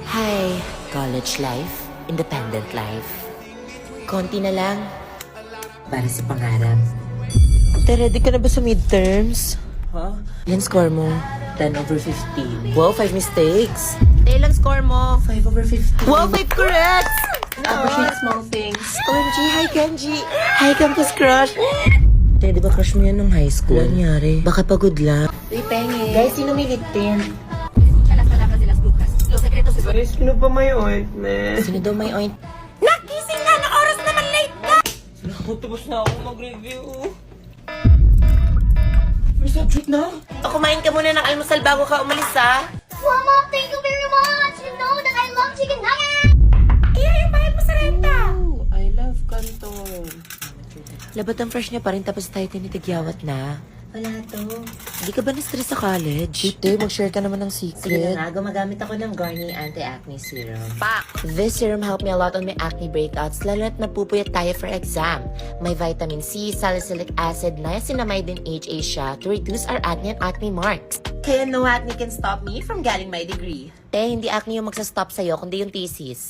Hi, college life, independent life. Konti na lang para sa pangarap. Te, ready ka na ba sa midterms? Huh? Ilan score mo? 10 over 15. Wow, 5 mistakes. Te, ilang score mo? 5 over 15. Wow, 5 correct! Appreciate small things. OMG, hi Kenji! Hi campus crush! Te, di ba crush mo yan nung high school? Ano nangyari? Baka pagod lang. Uy, penge. Guys, sino may lip tint? Guys, sino pa may ointment? Sino daw may oint? Nagising nga na oras naman late ka! Tapos na ako mag-review. May subject na? O, kumain ka muna ng almusal bago ka umalis, ha? Mama, thank you very much! You know that I love chicken nuggets! Iya, yung bayad mo sa renta! Oh, I love Canton. Labat ang fresh niya pa rin tapos tayo tinitigyawat na. Wala to. Hindi ka ba na-stress sa college? Hindi, mag-share ka naman ng secret. Sige na nga, gumagamit ako ng Garnier Anti-Acne Serum. Pak! This serum helped me a lot on my acne breakouts, lalo na't napupuyat tayo for exam. May vitamin C, salicylic acid, niacinamide, and HA siya to reduce our acne and acne marks. Kaya no acne can stop me from getting my degree. Te, hindi acne yung magsastop sa'yo, kundi yung thesis.